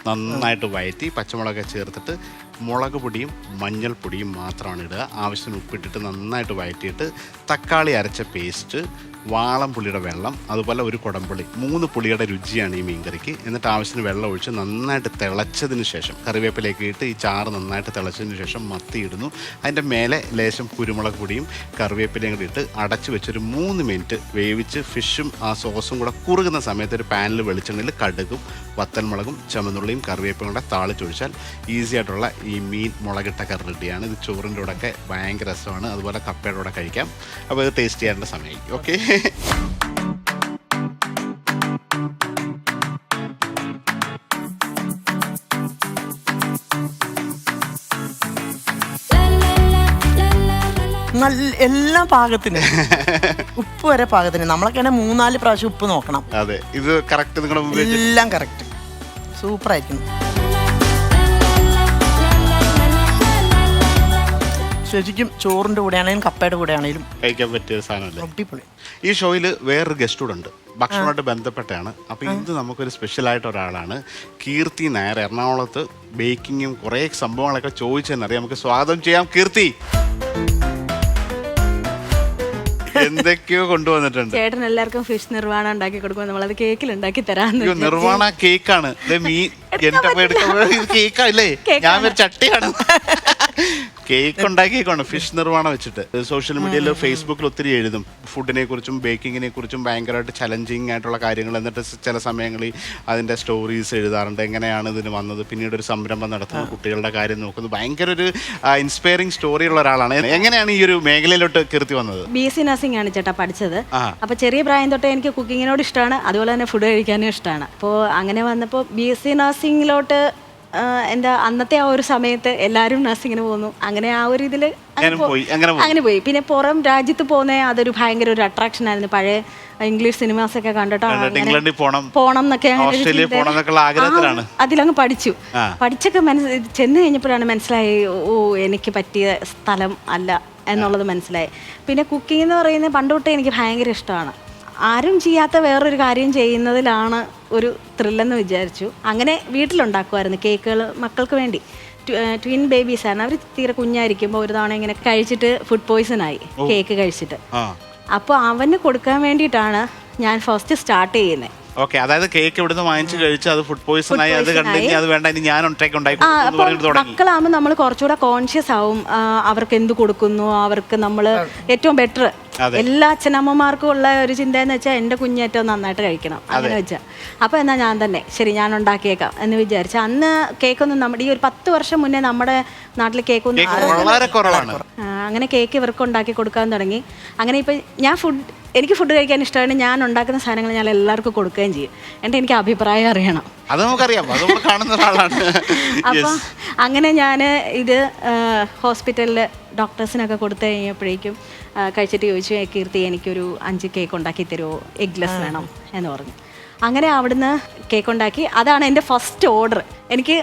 നന്നായിട്ട് വഴറ്റി പച്ചമുളക് ചേർത്തിട്ട് മുളക് പൊടിയും മഞ്ഞൾപ്പൊടിയും മാത്രമാണ് ഇടുക. ആവശ്യത്തിന് ഉപ്പിട്ടിട്ട് നന്നായിട്ട് വഴറ്റിയിട്ട് തക്കാളി അരച്ച പേസ്റ്റ്, വാളംപുളിയുടെ വെള്ളം, അതുപോലെ ഒരു കുടംപുളി, 3 പുളിയുടെ രുചിയാണ് ഈ മീൻകറിക്ക്. എന്നിട്ട് ആവശ്യത്തിന് വെള്ളം ഒഴിച്ച് നന്നായിട്ട് തിളച്ചതിന് ശേഷം കറിവേപ്പിലേക്ക് ഇട്ട് ഈ ചാറ് നന്നായിട്ട് തിളച്ചതിന് ശേഷം മത്തി ഇടുന്നു. അതിൻ്റെ മേലെ ലേശം കുരുമുളക് പൊടിയും കറിവേപ്പിലയും കൂടി ഇട്ട് അടച്ചു വെച്ചൊരു 3 മിനിറ്റ് വേവിച്ച് ഫിഷും ആ സോസും കൂടെ കുറുകുന്ന സമയത്ത് ഒരു പാനിൽ വെളിച്ചെണ്ണയിൽ കടുകും വത്തൽമുളകും ചുമന്നുള്ളിയും കറിവേപ്പിലും കൂടെ താളിച്ചൊഴിച്ചാൽ ഈസി ആയിട്ടുള്ള ഈ മീൻ മുളകിട്ട കറി റെഡിയാണ്. ഇത് ചോറിൻ്റെ കൂടെയൊക്കെ ഭയങ്കര രസമാണ്. അതുപോലെ കപ്പയുടെ കൂടെ കഴിക്കാം. അപ്പോൾ ഇത് ടേസ്റ്റ് ചെയ്യേണ്ട സമയമായി. ഓക്കെ. നല്ല എല്ലാ പാകത്തിന് ഉപ്പ് വരെ പാകത്തിന്. നമ്മളൊക്കെ 3-4 പ്രാവശ്യം ഉപ്പ് നോക്കണം. അതെ, ഇത് കറക്റ്റ്. എല്ലാം കറക്റ്റ്, സൂപ്പർ ആയിരിക്കും. ശരിക്കും ചോറിന്റെ കൂടെ ആണെങ്കിലും കപ്പയുടെ കൂടെ ആണെങ്കിലും കഴിക്കാൻ പറ്റിയ സാധനമല്ലേ. അടിപൊളി. ഈ ഷോയിൽ വേറൊരു ഗസ്റ്റ് കൂടെ ഉണ്ട്, ഭക്ഷണമായിട്ട് ബന്ധപ്പെട്ടാണ്. അപ്പോൾ ഇത് നമുക്കൊരു സ്പെഷ്യലായിട്ട് ഒരാളാണ്, കീർത്തി നായർ. എറണാകുളത്ത് ബേക്കിങ്ങും കുറേ സംഭവങ്ങളൊക്കെ ചോദിച്ചെന്നറിയാം. നമുക്ക് സ്വാഗതം ചെയ്യാം കീർത്തി. എന്തൊക്കെയോ കൊണ്ടുവന്നിട്ടുണ്ട്. ചേട്ടൻ എല്ലാവർക്കും ഫിഷ് നിർവാണ ഉണ്ടാക്കി കൊടുക്കുമ്പോൾ നമ്മളത് കേക്കിൽ ഉണ്ടാക്കി തരാന്ന്. നിർവാണ കേക്കാണ്. കേക്കല്ലേ, ഞാൻ ചട്ടിയാണ്. കേക്ക് ഉണ്ടാക്കിയേക്കാണ് ഫിഷ് നിർവാണം വെച്ചിട്ട്. സോഷ്യൽ മീഡിയയിൽ ഫേസ്ബുക്കിൽ ഒത്തിരി എഴുതും ഫുഡിനെ കുറിച്ചും ബേക്കിങ്ങിനെ കുറിച്ചും, ഭയങ്കരമായിട്ട് ചലഞ്ചിങ് ആയിട്ടുള്ള കാര്യങ്ങൾ. എന്നിട്ട് ചില സമയങ്ങളിൽ അതിൻ്റെ സ്റ്റോറീസ് എഴുതാറുണ്ട്, എങ്ങനെയാണ് ഇതിന് വന്നത്, പിന്നീട് ഒരു സംരംഭം നടത്തുന്നത്, കുട്ടികളുടെ കാര്യം നോക്കുന്നത്. ഭയങ്കര ഒരു ഇൻസ്പയറിംഗ് സ്റ്റോറി ഉള്ള ഒരാളാണ്. എങ്ങനെയാണ് ഈ ഒരു മേഖലയിലോട്ട് കീർത്തി വന്നത്? BSc നഴ്സിംഗ് ആണ് ചേട്ടാ പഠിച്ചത്. അപ്പോൾ ചെറിയ പ്രായം തൊട്ടേ എനിക്ക് കുക്കിങ്ങിനോട് ഇഷ്ടമാണ്, അതുപോലെ തന്നെ ഫുഡ് കഴിക്കാനും ഇഷ്ടമാണ്. അപ്പോൾ അങ്ങനെ വന്നപ്പോൾ BSc നഴ്സിംഗിലോട്ട് എന്താ അന്നത്തെ ആ ഒരു സമയത്ത് എല്ലാവരും നഴ്സിങ്ങിന് പോകുന്നു. അങ്ങനെ ആ ഒരു ഇതിൽ അങ്ങനെ പോയി. പിന്നെ പുറം രാജ്യത്ത് പോകുന്ന അതൊരു ഭയങ്കര ഒരു അട്രാക്ഷൻ ആയിരുന്നു. പഴയ ഇംഗ്ലീഷ് സിനിമാസൊക്കെ കണ്ടിട്ട് പോണം എന്നൊക്കെ അതിലങ്ങ് പഠിച്ചൊക്കെ ചെന്ന് കഴിഞ്ഞപ്പോഴാണ് മനസ്സിലായി, ഓ എനിക്ക് പറ്റിയ സ്ഥലം അല്ല എന്നുള്ളത് മനസ്സിലായി. പിന്നെ കുക്കിംഗ് എന്ന് പറയുന്നത് പണ്ട് തൊട്ടേ എനിക്ക് ഭയങ്കര ഇഷ്ടമാണ്. ആരും ചെയ്യാത്ത വേറൊരു കാര്യം ചെയ്യുന്നതിലാണ് ഒരു ത്രില്ലെന്ന് വിചാരിച്ചു. അങ്ങനെ വീട്ടിലുണ്ടാക്കുമായിരുന്നു കേക്കുകൾ മക്കൾക്ക് വേണ്ടി. ട്വിൻ ബേബീസാണ് അവർ. തീരെ കുഞ്ഞായിരിക്കുമ്പോൾ ഒരു തവണ ഇങ്ങനെ കഴിച്ചിട്ട് ഫുഡ് പോയ്സൺ ആയി, കേക്ക് കഴിച്ചിട്ട്. അപ്പോൾ അവന് കൊടുക്കാൻ വേണ്ടിയിട്ടാണ് ഞാൻ ഫസ്റ്റ് സ്റ്റാർട്ട് ചെയ്യുന്നത്. ഓക്കെ, അതായത് കേക്ക് ഇവിടുന്ന് വാങ്ങിച്ച് കഴിച്ച് അത് ഫുഡ് പോയ്സൺ ആയി, അത് കണ്ടെങ്കിൽ അത് വേണ്ട, ഇനി ഞാൻ ഉണ്ടാക്കി. മക്കളാകുമ്പോൾ നമ്മൾ കുറച്ചുകൂടെ കോൺഷ്യസ് ആവും, അവർക്ക് എന്ത് കൊടുക്കുന്നു, അവർക്ക് നമ്മൾ ഏറ്റവും ബെറ്റർ. എല്ലാ അച്ഛനമ്മമാർക്കും ഉള്ള ഒരു ചിന്ത എന്ന് വെച്ചാൽ എൻ്റെ കുഞ്ഞ് ഏറ്റവും നന്നായിട്ട് കഴിക്കണം, അങ്ങനെ വെച്ചാൽ. അപ്പോൾ എന്നാൽ ഞാൻ തന്നെ ശരി ഞാൻ ഉണ്ടാക്കിയേക്കാം എന്ന് വിചാരിച്ചു. അന്ന് കേക്കൊന്നും നമ്മുടെ ഈ ഒരു 10 വർഷം മുന്നേ നമ്മുടെ നാട്ടിൽ കേക്കൊന്നും വളരെ കുറവാണ്. അങ്ങനെ കേക്ക് ഇവർക്ക് ഉണ്ടാക്കി കൊടുക്കാൻ തുടങ്ങി. അങ്ങനെ ഇപ്പം എനിക്ക് ഫുഡ് കഴിക്കാൻ ഇഷ്ടമാണ്. ഞാൻ ഉണ്ടാക്കുന്ന സാധനങ്ങൾ ഞാൻ എല്ലാവർക്കും കൊടുക്കുകയും ചെയ്യും. എനിക്ക് അഭിപ്രായം അറിയണം. അത് നമുക്കറിയാം, അത് നമ്മൾ കാണുന്ന ഒരാളാണ്. അപ്പം അങ്ങനെ ഞാൻ ഇത് ഹോസ്പിറ്റലിൽ ഡോക്ടേഴ്സിനൊക്കെ കൊടുത്തു കഴിഞ്ഞപ്പോഴേക്കും കഴിച്ചിട്ട് ചോദിച്ചു, കീർത്തി എനിക്കൊരു 5 കേക്ക് ഉണ്ടാക്കി തരുമോ, എഗ്ലെസ് വേണം എന്ന് പറഞ്ഞു. അങ്ങനെ അവിടുന്ന് കേക്ക് ഉണ്ടാക്കി. അതാണ് എൻ്റെ ഫസ്റ്റ് ഓർഡർ. എനിക്ക്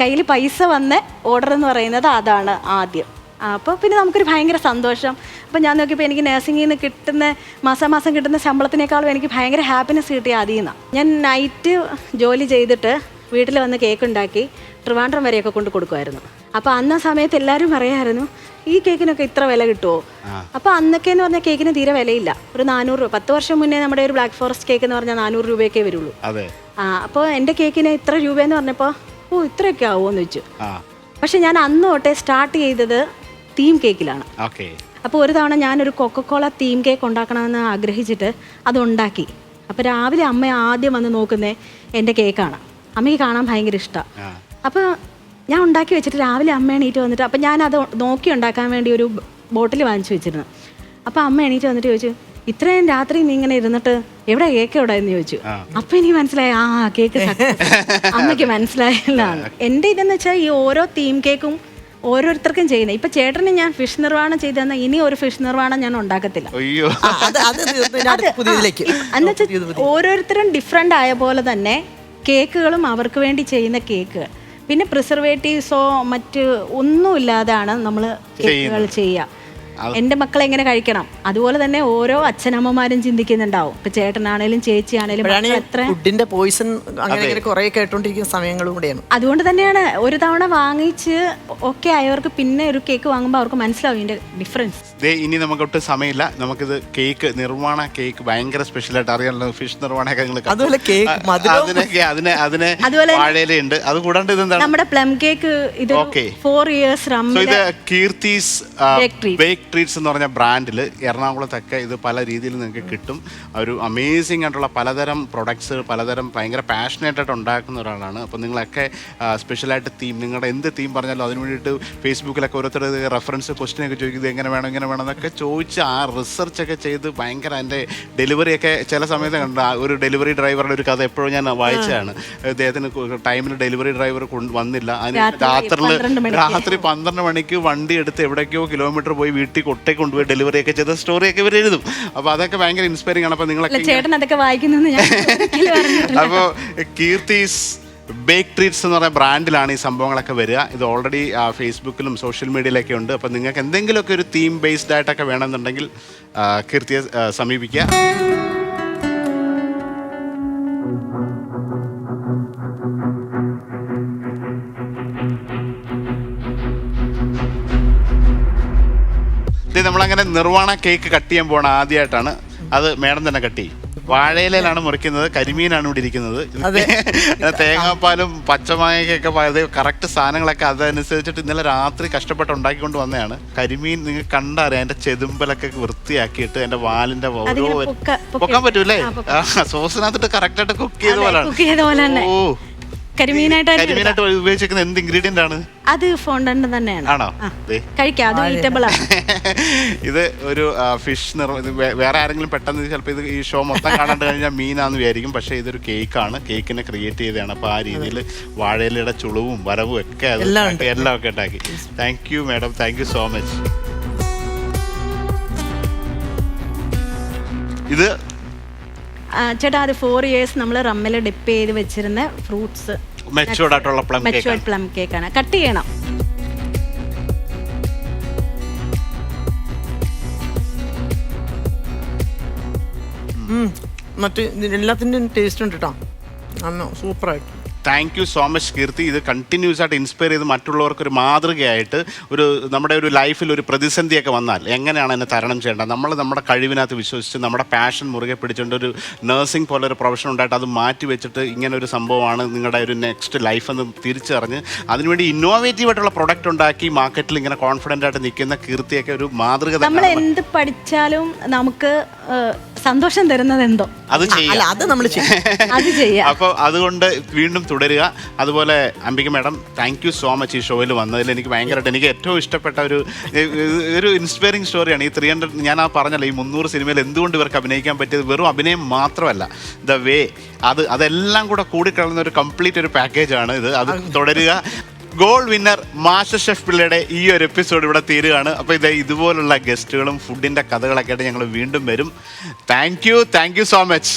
കയ്യിൽ പൈസ വന്ന ഓർഡർ എന്ന് പറയുന്നത് അതാണ് ആദ്യം. അപ്പോൾ പിന്നെ നമുക്കൊരു ഭയങ്കര സന്തോഷം. അപ്പോൾ ഞാൻ നോക്കിയപ്പോൾ എനിക്ക് നഴ്സിംഗിൽ നിന്ന് കിട്ടുന്ന മാസം കിട്ടുന്ന ശമ്പളത്തിനേക്കാളും എനിക്ക് ഭയങ്കര ഹാപ്പിനെസ് കിട്ടിയ അതിൽ നിന്നാണ്. ഞാൻ നൈറ്റ് ജോലി ചെയ്തിട്ട് വീട്ടിൽ വന്ന് കേക്ക് ഉണ്ടാക്കി ട്രിവാൻഡ്രം വരെയൊക്കെ കൊണ്ട് കൊടുക്കുമായിരുന്നു. അപ്പോൾ അന്ന സമയത്ത് എല്ലാവരും പറയായിരുന്നു, ഈ കേക്കിനൊക്കെ ഇത്ര വില കിട്ടുമോ? അപ്പോൾ അന്നൊക്കെ എന്ന് പറഞ്ഞാൽ കേക്കിന് തീരെ വിലയില്ല. ഒരു 400 രൂപ. 10 വർഷം മുന്നേ നമ്മുടെ ഒരു ബ്ലാക്ക് ഫോറസ്റ്റ് കേക്ക് എന്ന് പറഞ്ഞാൽ 400 രൂപയൊക്കെ വരുള്ളൂ. അപ്പോൾ എൻ്റെ കേക്കിന് ഇത്ര രൂപയെന്ന് പറഞ്ഞപ്പോൾ ഓ ഇത്രയൊക്കെ ആവുമെന്ന് വെച്ചു. പക്ഷെ ഞാൻ അന്ന് തൊട്ടേ സ്റ്റാർട്ട് ചെയ്തത് തീം കേക്കിലാണ്. അപ്പോൾ ഒരു തവണ ഞാനൊരു കൊക്കക്കോള തീം കേക്ക് ഉണ്ടാക്കണമെന്ന് ആഗ്രഹിച്ചിട്ട് അതുണ്ടാക്കി. അപ്പോൾ രാവിലെ അമ്മ ആദ്യം വന്ന് നോക്കുന്നേ എൻ്റെ കേക്കാണ്. അമ്മയ്ക്ക് കാണാൻ ഭയങ്കര ഇഷ്ടമാണ്. അപ്പോൾ ഞാൻ ഉണ്ടാക്കി വെച്ചിട്ട് രാവിലെ അമ്മ എണീറ്റ് വന്നിട്ട്, അപ്പം ഞാനത് നോക്കി ഉണ്ടാക്കാൻ വേണ്ടി ഒരു ബോട്ടിൽ വാങ്ങിച്ചു വെച്ചിരുന്നു. അപ്പോൾ അമ്മ എണീറ്റ് വന്നിട്ട് ചോദിച്ചു, ഇത്രയും രാത്രി നീ ഇങ്ങനെ ഇരുന്നിട്ട് എവിടെ കേക്ക് എവിടെ എന്ന് ചോദിച്ചു. അപ്പൊ എനിക്ക് മനസ്സിലായി, കേക്ക് അമ്മയ്ക്ക് മനസ്സിലായതാണ്. എൻ്റെ ഇതെന്ന് വെച്ചാൽ ഈ ഓരോ തീം കേക്കും ഓരോരുത്തർക്കും ചെയ്യുന്നത്. ഇപ്പൊ ചേട്ടന് ഞാൻ ഫിഷ് നിർവ്വാണം ചെയ്ത് തന്നാൽ ഇനി ഒരു ഫിഷ് നിർവ്വാണം ഞാൻ ഉണ്ടാക്കത്തില്ല. ഓരോരുത്തരും ഡിഫറെൻ്റ് ആയ പോലെ തന്നെ കേക്കുകളും അവർക്ക് വേണ്ടി ചെയ്യുന്ന കേക്കുകൾ. പിന്നെ പ്രിസർവേറ്റീവ്സോ മറ്റ് ഒന്നുമില്ലാതാണ് നമ്മൾ കേക്കുകൾ ചെയ്യുക. എൻ്റെ മക്കളെ എങ്ങനെ കഴിക്കണം അതുപോലെ തന്നെ ഓരോ അച്ഛനമ്മമാരും ചിന്തിക്കുന്നുണ്ടാവും. ഇപ്പൊ ചേട്ടനാണേലും ചേച്ചിയാണേലും ഫുഡിന്റെ പോയിസൺ അങ്ങനെ കുറെ കേട്ടോണ്ടിരിക്കുന്ന സമയങ്ങളും കൂടെയാണ്. അതുകൊണ്ട് തന്നെയാണ് ഒരു തവണ വാങ്ങിച്ച് ഓക്കെ ആയവർക്ക് പിന്നെ ഒരു കേക്ക് വാങ്ങുമ്പോൾ അവർക്ക് മനസ്സിലാവും ഇതിന്റെ ഡിഫറൻസ്. ഇനി നമുക്കൊട്ട് സമയമില്ല, നമുക്കിത് കേക്ക് നിർവ്വാണ കേക്ക് ഭയങ്കര സ്പെഷ്യലായിട്ട് അറിയാമല്ലോ. ഫിഷ് നിർവ്വാണൊക്കെ അതുപോലെ വാഴയിലുണ്ട്. അത് കൂടാണ്ട് ഇതെന്താണ് നമ്മുടെ പ്ലം കേക്ക്. ഇത് 4 years ഇത് കീർത്തീസ് ബേക്ക് ട്രീറ്റ്സ് എന്ന് പറഞ്ഞ ബ്രാൻഡിൽ എറണാകുളത്തൊക്കെ ഇത് പല രീതിയിൽ നിങ്ങൾക്ക് കിട്ടും. ഒരു അമേസിംഗ് ആയിട്ടുള്ള പലതരം പ്രൊഡക്ട്സ് പലതരം ഭയങ്കര പാഷനേറ്റ് ആയിട്ട് ഉണ്ടാക്കുന്ന ഒരാളാണ്. അപ്പോൾ നിങ്ങളൊക്കെ സ്പെഷ്യലായിട്ട് തീം, നിങ്ങളുടെ എന്ത് തീം പറഞ്ഞാലും അതിന് വേണ്ടിയിട്ട് ഫേസ്ബുക്കിലൊക്കെ ഓരോരുത്തർ റെഫറൻസ് ക്വസ്റ്റ്യനൊക്കെ ചോദിക്കുന്നത് എങ്ങനെ വേണം ഇങ്ങനെ വേണം എന്നൊക്കെ ചോദിച്ച് ആ റിസർച്ചൊക്കെ ചെയ്ത് ഭയങ്കര അതിൻ്റെ ഡെലിവറിയൊക്കെ ചില സമയത്ത് കണ്ട ഒരു ഡെലിവറി ഡ്രൈവറുടെ ഒരു കഥ എപ്പോഴും ഞാൻ വായിച്ചതാണ്. അദ്ദേഹത്തിന് ടൈമിന് ഡെലിവറി ഡ്രൈവർ വന്നില്ല. അതിന് രാത്രി 12 മണിക്ക് വണ്ടി എടുത്ത് എവിടേക്കോ കിലോമീറ്റർ പോയി വീട്ടിൽ കൊട്ടേക്ക് കൊണ്ടുപോയി ഡെലിവറി ഒക്കെ ചെയ്ത സ്റ്റോറിയൊക്കെ ഇവർ എഴുതും. അപ്പോൾ അതൊക്കെ ഭയങ്കര ഇൻസ്പയറിംഗ് ആണ്. അപ്പോൾ നിങ്ങളൊക്കെ അപ്പോൾ കീർത്തീസ് ബേക്ക് ട്രീറ്റ്സ് എന്ന് പറയുന്ന ബ്രാൻഡിലാണ് ഈ സംഭവങ്ങളൊക്കെ വരിക. ഇത് ഓൾറെഡി ഫേസ്ബുക്കിലും സോഷ്യൽ മീഡിയയിലൊക്കെ ഉണ്ട്. അപ്പോൾ നിങ്ങൾക്ക് എന്തെങ്കിലുമൊക്കെ ഒരു തീം ബേസ്ഡ് ആയിട്ടൊക്കെ വേണമെന്നുണ്ടെങ്കിൽ കീർത്തിയെ സമീപിക്കുക. നമ്മളങ്ങനെ നിർവ്വാണ കേക്ക് കട്ട് ചെയ്യാൻ പോകണം. ആദ്യമായിട്ടാണ് അത് മേഡം തന്നെ കട്ട് ചെയ്യും. വാഴയിലാണ് മുറിക്കുന്നത്. കരിമീനാണ് ഇവിടെ ഇരിക്കുന്നത്. തേങ്ങാപ്പാലും പച്ചമാങ്ങയൊക്കെ കറക്റ്റ് സാധനങ്ങളൊക്കെ അതനുസരിച്ചിട്ട് ഇന്നലെ രാത്രി കഷ്ടപ്പെട്ട് ഉണ്ടാക്കിക്കൊണ്ട് വന്നതാണ്. കരിമീൻ നിങ്ങൾക്ക് കണ്ടറിയാം. അതിന്റെ ചെതുമ്പലൊക്കെ വൃത്തിയാക്കിയിട്ട് അതിന്റെ വാലിന്റെ പൊക്കാൻ പറ്റൂല്ലേ? സോസിനകത്തിട്ട് കറക്റ്റായിട്ട് കുക്ക് ചെയ്ത പോലെയാണ്. കരിമീനായിട്ട് ഉപയോഗിച്ചിരിക്കുന്ന എന്ത് ഇൻഗ്രീഡിയന്റ് ആണ്? അത് ഫോണ്ടന്റ് തന്നെയാണ്. ആണോ? കഴിക്കാം, അത് ഈറ്റബിൾ ആണ്. ഇത് ഒരു ഫിഷ് വേറെ ആരെങ്കിലും പെട്ടെന്ന് ചിലപ്പോൾ ഇത് ഈ ഷോ മൊത്തം കാണാണ്ട് കഴിഞ്ഞാൽ മീനാന്ന് വിചാരിക്കും. പക്ഷേ ഇതൊരു കേക്കാണ്. കേക്കിനെ ക്രിയേറ്റ് ചെയ്തതാണ്. അപ്പോൾ ആ രീതിയിൽ വാഴയിലയുടെ ചുളവും വരവും ഒക്കെ എല്ലാം ഒക്കെ ഉണ്ടാക്കി. Thank you madam, thank you so much. ഇത് ചേട്ടാ അത് 4 years നമ്മൾ റമ്മിൽ ഡിപ്പ് ചെയ്ത് വെച്ചിരുന്ന ഫ്രൂട്ട്സ് മെച്ചുവേർഡ് ആയിട്ടുള്ള പ്ലം കേക്കാണ്. കട്ട് ചെയ്യണം. മറ്റ് എല്ലാത്തിൻ്റെയും ടേസ്റ്റ് ഉണ്ട് കേട്ടോ. സൂപ്പറായിട്ട്. താങ്ക് യു സോ മച്ച് കീർത്തി. ഇത് കണ്ടിന്യൂസ് ആയിട്ട് ഇൻസ്പയർ ചെയ്ത് മറ്റുള്ളവർക്ക് ഒരു മാതൃകയായിട്ട് നമ്മുടെ ഒരു ലൈഫിൽ ഒരു പ്രതിസന്ധിയൊക്കെ വന്നാൽ എങ്ങനെയാണ് എന്നെ തരണം ചെയ്യേണ്ടത്, നമ്മൾ നമ്മുടെ കഴിവിനകത്ത് വിശ്വസിച്ച് നമ്മുടെ പാഷൻ മുറുകെ പിടിച്ചുകൊണ്ട് ഒരു നഴ്സിംഗ് പോലെ ഒരു പ്രൊഫഷൻ ഉണ്ടായിട്ട് അത് മാറ്റി വെച്ചിട്ട് ഇങ്ങനെ ഒരു സംഭവമാണ് നിങ്ങളുടെ ഒരു നെക്സ്റ്റ് ലൈഫ് എന്ന് തിരിച്ചറിഞ്ഞ് അതിനുവേണ്ടി ഇന്നോവേറ്റീവ് ആയിട്ടുള്ള പ്രൊഡക്റ്റ് ഉണ്ടാക്കി മാർക്കറ്റിൽ ഇങ്ങനെ കോൺഫിഡൻ്റ് ആയിട്ട് നിൽക്കുന്ന കീർത്തിയൊക്കെ ഒരു മാതൃക. നമ്മൾ എന്ത് പഠിച്ചാലും നമുക്ക് സന്തോഷം തരുന്നത് എന്തോ അത് ചെയ്യാം. അപ്പോൾ അതുകൊണ്ട് വീണ്ടും തുടരുക. അതുപോലെ Ambika madam, thank you so much ഈ ഷോയിൽ വന്നതിൽ. എനിക്ക് ഭയങ്കരമായിട്ട് എനിക്ക് ഏറ്റവും ഇഷ്ടപ്പെട്ട ഒരു ഇൻസ്പയറിംഗ് സ്റ്റോറിയാണ് ഈ 300. ഞാൻ പറഞ്ഞല്ലോ, ഈ 300 സിനിമയിൽ എന്തുകൊണ്ട് ഇവർക്ക് അഭിനയിക്കാൻ പറ്റിയത് വെറും അഭിനയം മാത്രമല്ല, ദ വേ അതെല്ലാം കൂടെ കൂടിക്കളയുന്ന ഒരു കംപ്ലീറ്റ് ഒരു പാക്കേജാണ് ഇത്. അത് തുടരുക. ഗോൾഡ് വിന്നർ മാസ്റ്റർ ഷെഫ് പിള്ളയുടെ ഈ ഒരു എപ്പിസോഡ് ഇവിടെ തീരുകയാണ്. അപ്പോൾ ഇതുപോലുള്ള ഗസ്റ്റുകളും ഫുഡിൻ്റെ കഥകളൊക്കെ ആയിട്ട് ഞങ്ങൾ വീണ്ടും വരും. Thank you so much.